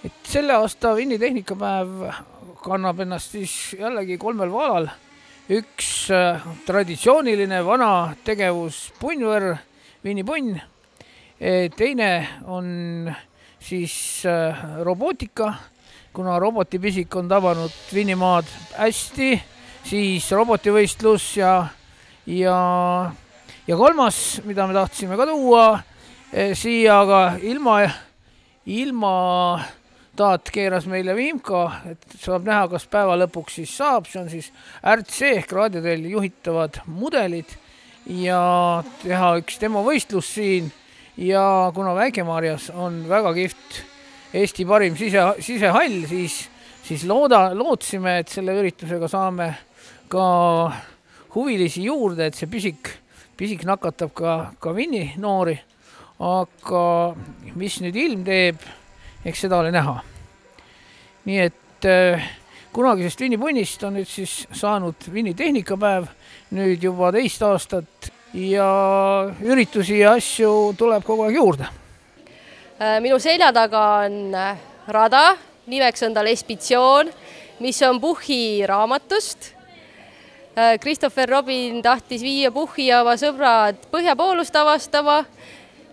Et selle aasta Vinni tehnikapäev kannab ennast siis jällegi 3 valal. Üks traditsiooniline vana tegevus punnvõrr, Vinni punn. Teine on siis robootika, kuna robotipisik on tabanud Vinnimaad hästi, siis robotivõistlus ja kolmas, mida me tahtsime ka tuua siia, aga ilma taat keeras meile Viimka, et saab näha, kas päeva lõpuks siis saab. See on siis RC ehk raadioteel juhitavad mudelid ja teha üks demovõistlus siin. Ja kuna Väike-Maarjas on väga kihvt Eesti parim sisehall, siis lootsime, et selle üritusega saame ka huvilisi juurde, et see pisik nakatab ka Vinni noori. Aga mis nüüd ilm teeb, eks seda ole näha. Nii et kunagisest Vinni punnist on nüüd siis saanud Vinni tehnikapäev nüüd juba 2 aastat ja üritusi ja asju tuleb kogu aeg juurde. Minu selja taga on rada, nimeks on tal Expedition, mis on Puhhi raamatust. Christopher Robin tahtis viia Puhhi ja oma sõbrad põhjapoolust avastama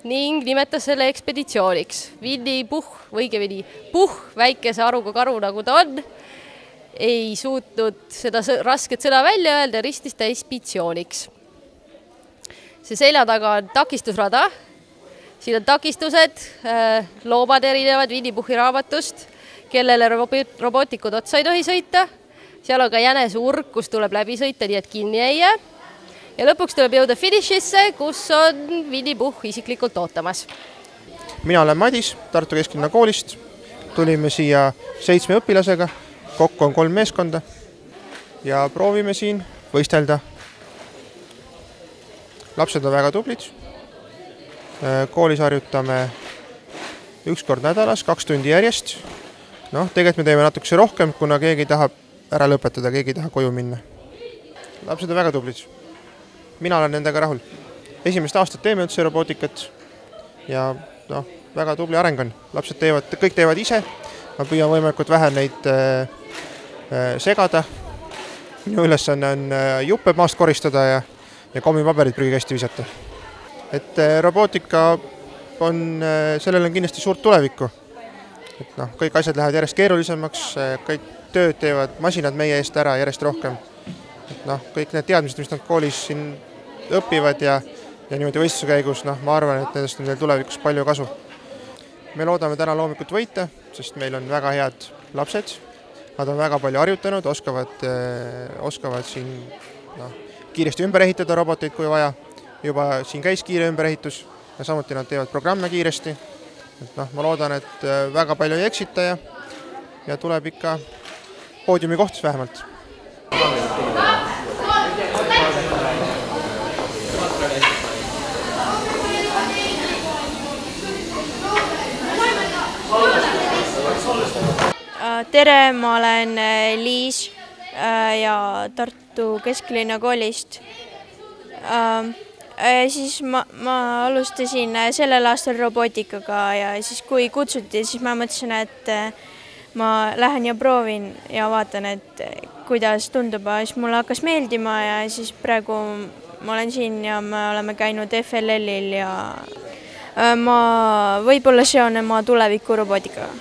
ning nimetas selle ekspeditsiooniks. Vinni Puhh, väikese aruga karu nagu ta on, ei suutnud seda rasket sõna välja öelda ja ristis ta Expeditsiooniks. See selja taga on takistusrada. Siin on takistused, loomad erinevad Vinni Puhhi raamatust, kellele robootikud otsa ei tohi sõita. Seal on ka jänesurg, kus tuleb läbi sõita, nii et kinni ei jää. Ja lõpuks tuleb jõuda finišisse, kus on Vinni Puhh isiklikult ootamas. Mina olen Madis Tartu Kesklinna koolist. Tulime siia 7 õpilasega, kokku on 3 meeskonda ja proovime siin võistelda. Lapsed on väga tublid. Koolis harjutame 1 kord nädalas, 2 tundi järjest. Tegelikult me teeme natukese rohkem, kuna keegi tahab ära lõpetada, keegi taha koju minna. Lapsed on väga tublid. Mina olen nendega rahul. Esimest aastat teeme üldse robootikat ja väga tubli areng on. Lapsed kõik teevad ise. Ma püüan võimalikult vähe neid segada. Minu ülesanne on juppe maast koristada ja kommipaberid prügikasti visata. Et robootika sellel on kindlasti suurt tulevikku. Et kõik asjad lähevad järjest keerulisemaks, kõik tööd teevad masinad meie eest ära järjest rohkem. Et kõik need teadmised, mis nad koolis siin õpivad ja niimoodi võistluse käigus, ma arvan, et nendest on veel tulevikus palju kasu. Me loodame täna loomulikult võita, sest meil on väga head lapsed. Nad on väga palju harjutanud, oskavad siin kiiresti ümber ehitada roboteid, kui vaja. Juba siin käis kiire ümberehitus ja samuti nad teevad programme kiiresti. Ma loodan, et väga palju ei eksita ja tuleb ikka poodiumi kohtus vähemalt. Tere, ma olen Liis ja Tartu Kesklinna koolist. Siis ma alustasin sellel aastal robootikaga ja siis kui kutsuti, siis ma mõtlesin, et ma lähen ja proovin ja vaatan, et kuidas tundub. Siis mulle hakkas meeldima ja siis praegu ma olen siin ja me oleme käinud FLL-il ja ma võib-olla seon oma tuleviku robootikaga.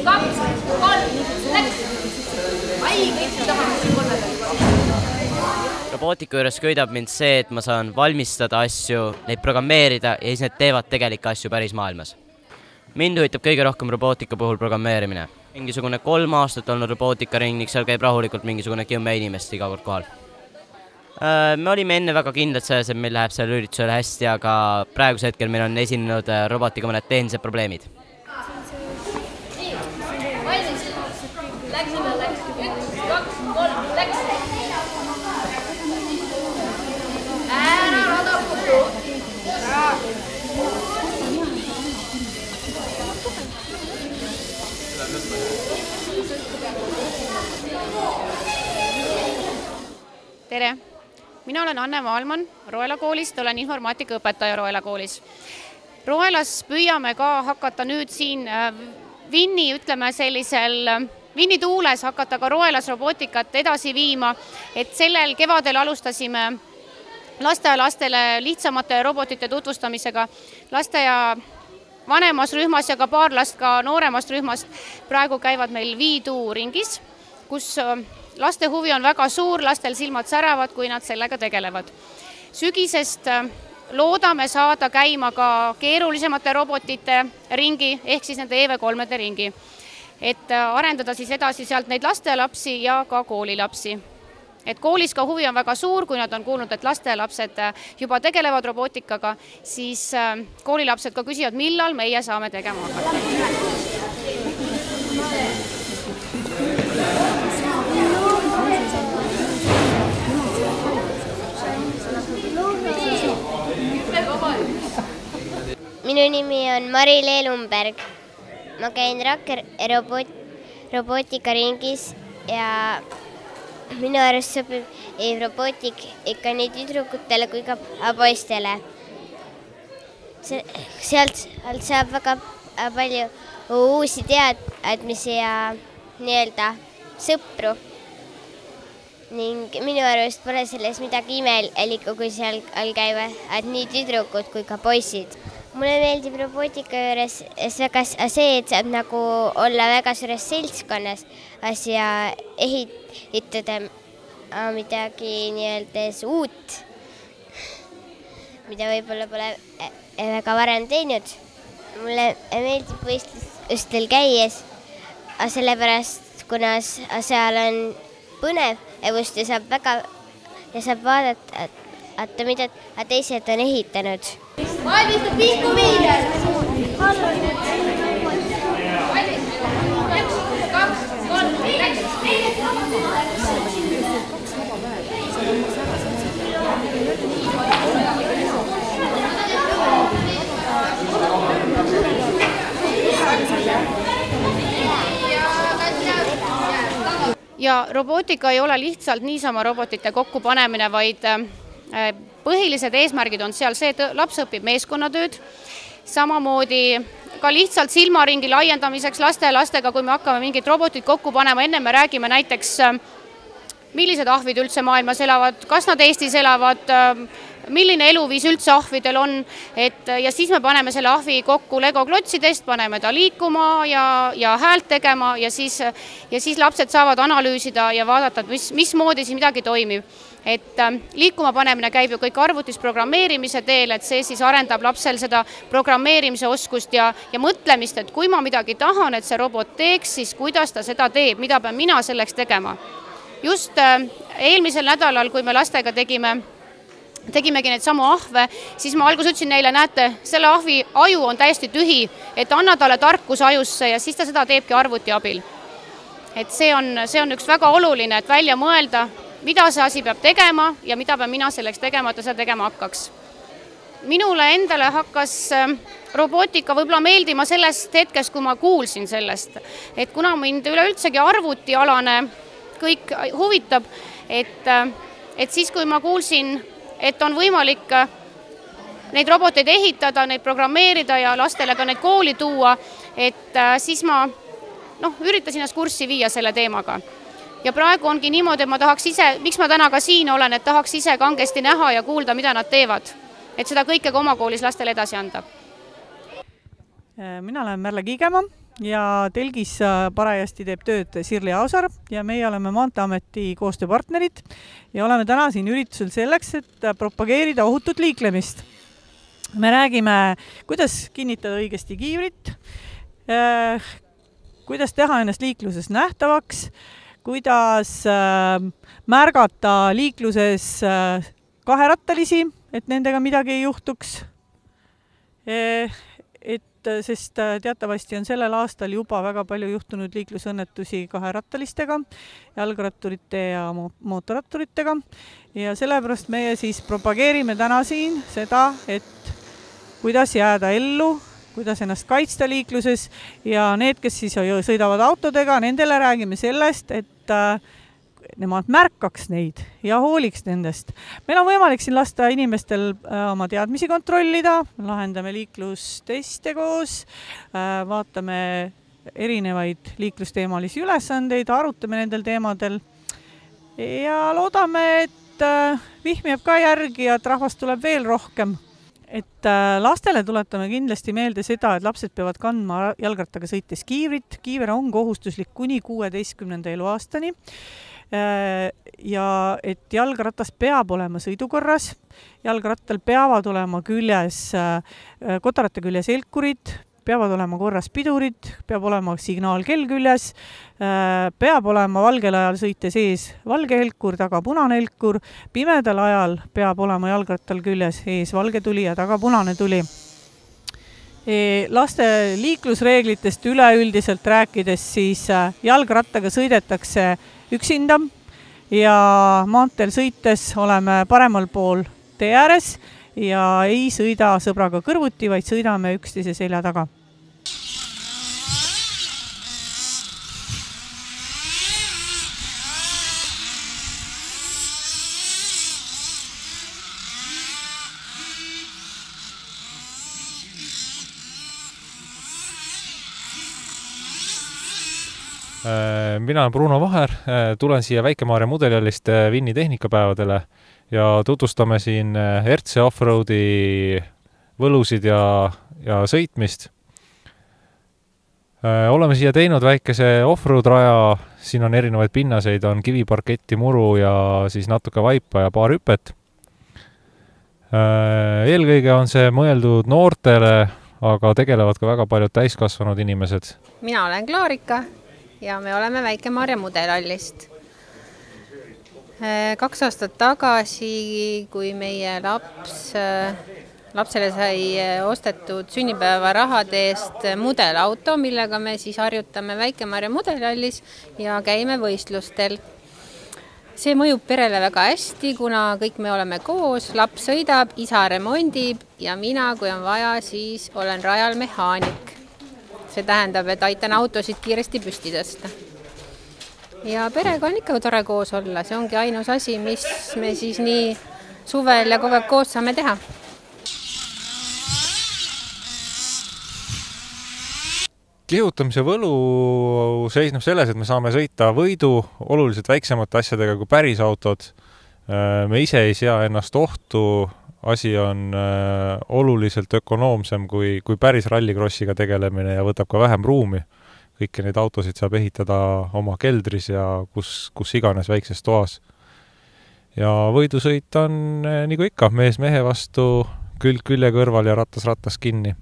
2, 3, läks! Robootika juures köidab mind see, et ma saan valmistada asju, neid programmeerida ja siis need teevad tegelikke asju päris maailmas. Mind huvitab kõige rohkem robootika puhul programmeerimine. Mingisugune 3 aastat olnud robootikaring, seal käib rahulikult mingisugune 10 inimest iga kord kohal. Me olime enne väga kindlad selles, et meil läheb selle üritusele hästi, aga praeguse hetkel meil on esinenud robotika mõned tehnilised probleemid. Tere! Mina olen Anne Maalmann Roela koolist, olen informaatikaõpetaja Roela koolis. Roelas püüame ka hakata nüüd siin Vinni, ütleme sellisel Vinni tuules hakata ka Roelas robootikat edasi viima, et sellel kevadel alustasime lasteaialastele lihtsamate robotite tutvustamisega. Lasteaia vanemas rühmas ja ka paar last ka nooremast rühmast praegu käivad meil Viidu ringis, kus laste huvi on väga suur, lastel silmad säravad, kui nad sellega tegelevad. Sügisest loodame saada käima ka keerulisemate robotite ringi, ehk siis nende EV3-de ringi, et arendada siis edasi sealt neid lastealapsi ja ka koolilapsi. Et koolis ka huvi on väga suur, kui nad on kuulnud, et lastealapsed juba tegelevad robootikaga, siis koolilapsed ka küsivad, millal meie saame tegema hakata. Minu nimi on Mari-Lee Lumberg. Ma käin Rakke robootikaringis ja minu arust sobib robootik ikka nii tüdrukutele kui ka poistele. Sealt saab väga palju uusi teadmisi ja nii-öelda sõpru. Ning minu arust pole selles midagi imelikku, kui seal all käivad nii tüdrukud kui ka poisid. Mulle meeldib robootika juures väga see, et saab nagu olla väga suures seltskonnas asja ehitada midagi nii-öelda uut, mida võib-olla pole väga varem teinud. Mulle meeldib võistlustel käies, sellepärast kuna seal on põnev ja saab vaadata, mida teised on ehitanud. Valmistab pihku viides! Ja robootika ei ole lihtsalt niisama robotite kokkupanemine, vaid põhilised eesmärgid on seal see, et laps õpib meeskonnatööd, samamoodi ka lihtsalt silmaringi laiendamiseks lastega, kui me hakkame mingit robotit kokku panema, enne me räägime näiteks, millised ahvid üldse maailmas elavad, kas nad Eestis elavad, milline eluviis üldse ahvidel on, ja siis me paneme selle ahvi kokku Lego klotsidest, paneme ta liikuma ja häält tegema ja siis lapsed saavad analüüsida ja vaadata, mismoodi siis midagi toimib. Et liikuma panemine käib ju kõik arvutis programmeerimise teel, et see siis arendab lapsel seda programmeerimise oskust ja mõtlemist, et kui ma midagi tahan, et see robot teeks, siis kuidas ta seda teeb, mida pean mina selleks tegema. Just eelmisel nädalal, kui me lastega tegimegi neid samu ahve, siis ma alguses ütlesin neile, näete, selle ahvi aju on täiesti tühi, et anna talle tarkus ajusse ja siis ta seda teebki arvuti abil. Et see on üks väga oluline, et välja mõelda, mida see asi peab tegema ja mida pean mina selleks tegema, et ta seda tegema hakkaks. Minule endale hakkas robootika võib-olla meeldima sellest hetkest, kui ma kuulsin sellest. Et kuna mind üleüldsegi arvutialane kõik huvitab, et siis kui ma kuulsin, et on võimalik neid roboteid ehitada, neid programmeerida ja lastele ka neid kooli tuua, et siis ma üritasin ennast kurssi viia selle teemaga. Ja praegu ongi niimoodi, et ma tahaks ise, miks ma täna ka siin olen, et tahaks ise kangesti näha ja kuulda, mida nad teevad. Et seda kõike ka oma koolis lastele edasi anda. Mina olen Merle Kiigemaa ja telgis parajasti teeb tööd Sirli Aasar ja meie oleme Maanteeameti koostööpartnerid ja oleme täna siin üritusel selleks, et propageerida ohutut liiklemist. Me räägime, kuidas kinnitada õigesti kiivrit, kuidas teha ennast liikluses nähtavaks, kuidas märgata liikluses kaherattalisi, et nendega midagi ei juhtuks. Sest teatavasti on sellel aastal juba väga palju juhtunud liiklusõnnetusi kaherattalistega, jalgratturite ja mootorratturitega. Ja sellepärast meie siis propageerime täna siin seda, et kuidas jääda ellu, kuidas ennast kaitsta liikluses ja need, kes siis sõidavad autodega, nendele räägime sellest, et nemad märkaks neid ja hooliks nendest. Meil on võimalik siin lasta inimestel oma teadmisi kontrollida, lahendame liiklusteste koos, vaatame erinevaid liiklusteemalisi ülesandeid, arutame nendel teemadel ja loodame, et vihm jääb ka järgi ja et rahvast tuleb veel rohkem. Et lastele tuletame kindlasti meelde seda, et lapsed peavad kandma jalgrattaga sõites kiivrit. Kiiver on kohustuslik kuni 16. eluaastani ja et jalgratas peab olema sõidukorras. Jalgrattal peavad olema kotarate küljes elkurid, peavad olema korras pidurid, peab olema signaalkell küljes, peab olema valgel ajal sõites ees valge helkur, taga punane helkur, pimedal ajal peab olema jalgrattal küljes ees valge tuli ja taga punane tuli. Laste liiklusreeglitest üleüldiselt rääkides, siis jalgrattaga sõidetakse üksinda ja maanteel sõites oleme paremal pool tee ääres ja ei sõida sõbraga kõrvuti, vaid sõidame üksteise selja taga. Mina olen Bruno Vaher, tulen siia Väike-Maarja Mudelihallist Vinni tehnikapäevadele ja tutvustame siin RC Offroadi võlusid ja sõitmist. Oleme siia teinud väikese offroad raja, siin on erinevaid pinnaseid, on kiviparketti, muru ja siis natuke vaipa ja paar hüpet. Eelkõige on see mõeldud noortele, aga tegelevad ka väga paljud täiskasvanud inimesed. Mina olen Klaarika ja me oleme Väike-Maarja Mudelihallist. 2 aastat tagasi, kui meie lapsele sai ostetud sünnipäeva rahade eest mudelauto, millega me siis harjutame Väike-Maarja Mudelihallis ja käime võistlustel. See mõjub perele väga hästi, kuna kõik me oleme koos, laps sõidab, isa remondib ja mina, kui on vaja, siis olen rajal mehaanik. See tähendab, et aitan autosid kiiresti püsti tõsta. Ja perega on ikka tore koos olla, see ongi ainus asi, mis me siis nii suvel ja kogu aeg koos saame teha. Kihutamise võlu seisneb selles, et me saame sõita võidu oluliselt väiksemate asjadega kui päris autod. Me ise ei sea ennast ohtu, asi on oluliselt ökonoomsem kui päris rallikrossiga tegelemine ja võtab ka vähem ruumi. Kõiki neid autosid saab ehitada oma keldris ja kus iganes väikses toas. Ja võidusõit on nagu ikka, mees mehe vastu, külg külje kõrval ja rattas kinni.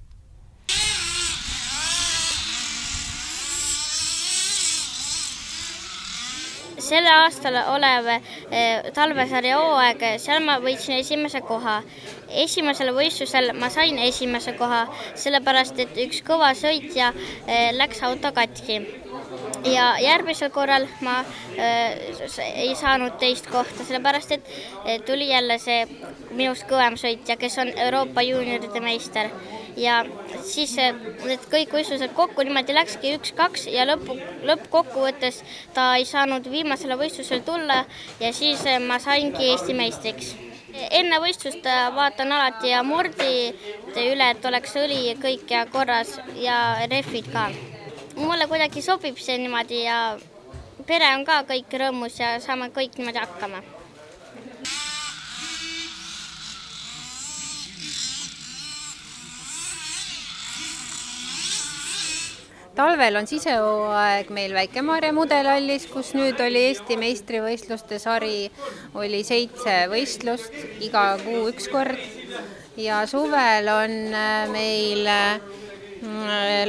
Selle aastal olev talvesarja hooaeg, seal ma võitsin esimese koha. Esimesel võistlusel ma sain esimese koha, sellepärast et üks kõva sõitja läks auto katki. Ja järgmisel korral ma ei saanud teist kohta, sellepärast et tuli jälle see minust kõvem sõitja, kes on Euroopa juunioride meister. Ja siis need kõik võistlused kokku niimoodi läkski 1-2 ja lõppkokkuvõttes ta ei saanud viimasele võistlusele tulla ja siis ma saingi Eesti meistriks. Enne võistlust vaatan alati ja mordide üle, et oleks õli kõik ja korras ja rehvid ka. Mulle kuidagi sobib see niimoodi ja pere on ka kõik rõõmus ja saame kõik niimoodi hakkama. Talvel on sisehooaeg meil Väike-Maarja Mudelihallis, kus nüüd oli Eesti meistrivõistluste sari, oli 7 võistlust, iga kuu 1 kord. Ja suvel on meil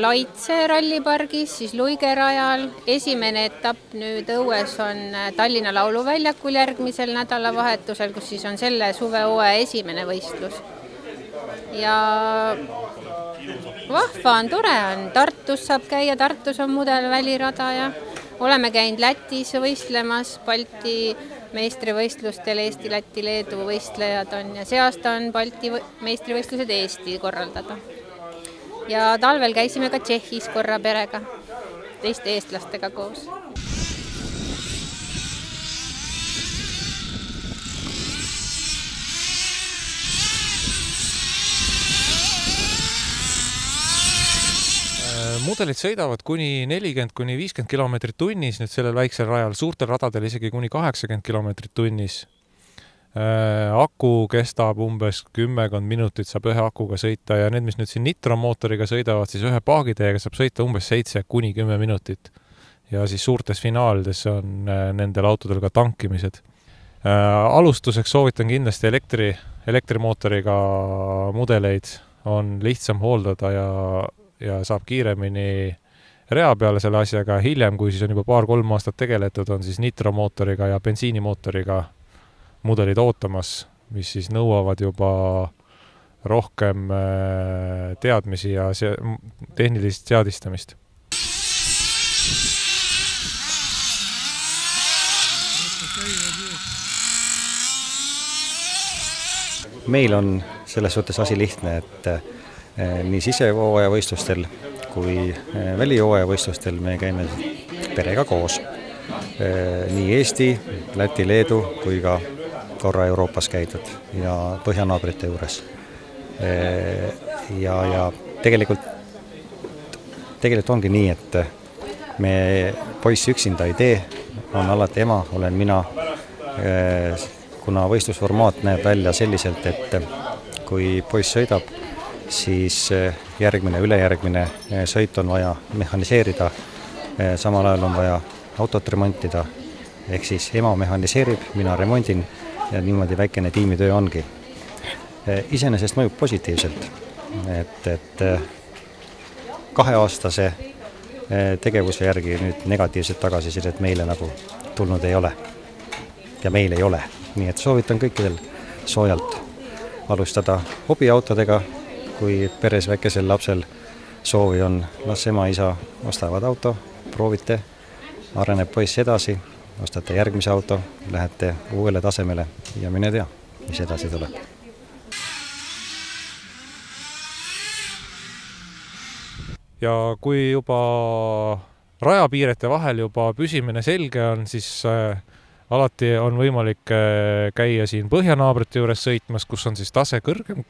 Laitse rallipargis, siis Luigerajal. Esimene etapp nüüd õues on Tallinna lauluväljakul järgmisel nädalavahetusel, kus siis on selle suvehooaja esimene võistlus. Ja vahva on, tore on. Tartus saab käia, Tartus on mudelvälirada ja oleme käinud Lätis võistlemas, Balti meistrivõistlustel Eesti, Läti, Leedu võistlejad on ja see aasta on Balti meistrivõistlused Eesti korraldada. Ja talvel käisime ka Tšehhis korra perega, teiste eestlastega koos. Mudelid sõidavad kuni 40–50 kilomeetrit tunnis nüüd sellel väiksel rajal, suurtel radadel isegi kuni 80 kilomeetrit tunnis. Aku kestab umbes 10 minutit, saab ühe akuga sõita ja need, mis nüüd siin nitromootoriga sõidavad, siis ühe paagitäiega saab sõita umbes 7–10 minutit. Ja siis suurtes finaalides on nendel autodel ka tankimised. Alustuseks soovitan kindlasti elektrimootoriga mudeleid, on lihtsam hooldada ja saab kiiremini rea peale selle asjaga. Hiljem, kui siis on juba 2-3 aastat tegeletud, on siis nitromootoriga ja bensiinimootoriga mudelid ootamas, mis siis nõuavad juba rohkem teadmisi ja tehnilist seadistamist. Meil on selles suhtes asi lihtne, et nii sisehooaja võistlustel kui välihooaja võistlustel me käime perega koos. Nii Eesti, Läti, Leedu kui ka korra Euroopas käidud ja põhjanaabrite juures. Ja tegelikult ongi nii, et me poiss üksinda ei tee, on alati ema, olen mina, kuna võistlusformaat näeb välja selliselt, et kui poiss sõidab, siis ülejärgmine sõit on vaja mehaniseerida, samal ajal on vaja autot remontida, ehk siis ema mehaniseerib, mina remondin ja niimoodi väikene tiimitöö ongi. Iseenesest mõjub positiivselt, et 2-aastase tegevuse järgi nüüd negatiivset tagasisidet meile nagu tulnud ei ole ja meil ei ole. Nii et soovitan kõikidel soojalt alustada hobiautodega, kui peres väikesel lapsel soovi on, las ema, isa ostavad auto, proovite, areneb poiss edasi, ostate järgmise auto, lähete uuele tasemele ja mine tea, mis edasi tuleb. Ja kui juba rajapiirete vahel juba püsimine selge on, siis alati on võimalik käia siin põhjanaabrite juures sõitmas, kus on siis tase kõrgem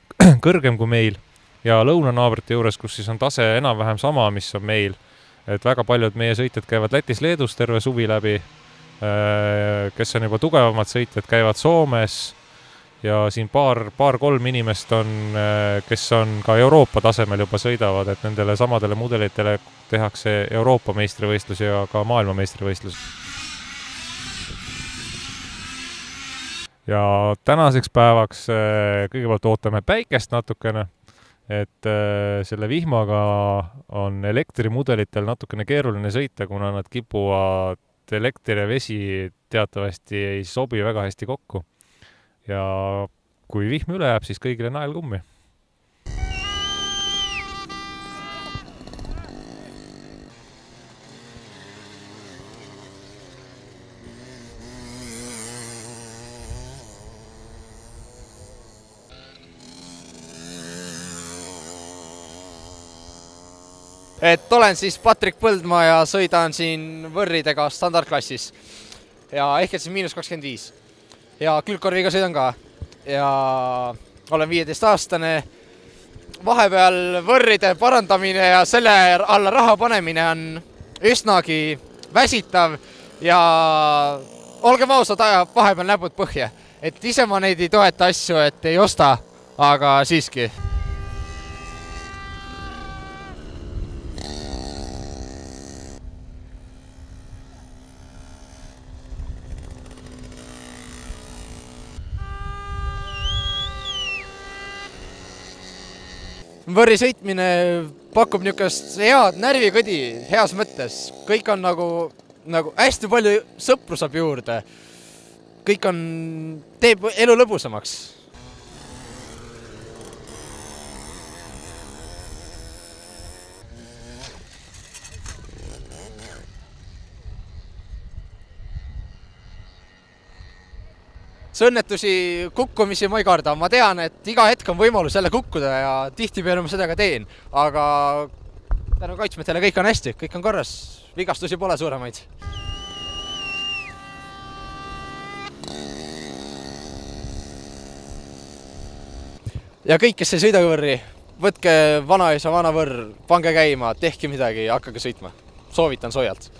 kui meil, ja lõunanaabrite juures, kus siis on tase enam-vähem sama, mis on meil. Et väga paljud meie sõitjad käivad Lätis, Leedus terve suvi läbi, kes on juba tugevamad sõitjad, käivad Soomes ja siin paar-kolm inimest on, kes on ka Euroopa tasemel juba sõidavad, et nendele samadele mudelitele tehakse Euroopa meistrivõistlus ja ka maailma meistrivõistlus. Ja tänaseks päevaks kõigepealt ootame päikest natukene, et selle vihmaga on elektrimudelitel natukene keeruline sõita, kuna nad kipuvad, elekter ja vesi teatavasti ei sobi väga hästi kokku. Ja kui vihm üle jääb, siis kõigile nael kummi. Et olen siis Patrik Põldmaa ja sõidan siin võrridega standardklassis ja ehk et siis -25. Ja külgkorviga sõidan ka ja olen 15-aastane. Vahepeal võrride parandamine ja selle alla raha panemine on üsnagi väsitav ja olgem ausad, ajab vahepeal näpud põhja. Et ise ma neid ei toeta asju, et ei osta, aga siiski. Võrri sõitmine pakub niisugust head närvikõdi heas mõttes. Kõik on nagu hästi palju sõpru saab juurde. Kõik teeb elu lõbusamaks. Õnnetusi, kukkumisi ma ei karda. Ma tean, et iga hetk on võimalus jälle kukkuda ja tihtipeale ma seda ka teen. Aga tänu kaitsmetele kõik on hästi, kõik on korras. Vigastusi pole suuremaid. Ja kõik, kes ei sõida võrri, võtke vanaisa, vanavõrr, pange käima, tehke midagi ja hakkage sõitma. Soovitan soojalt.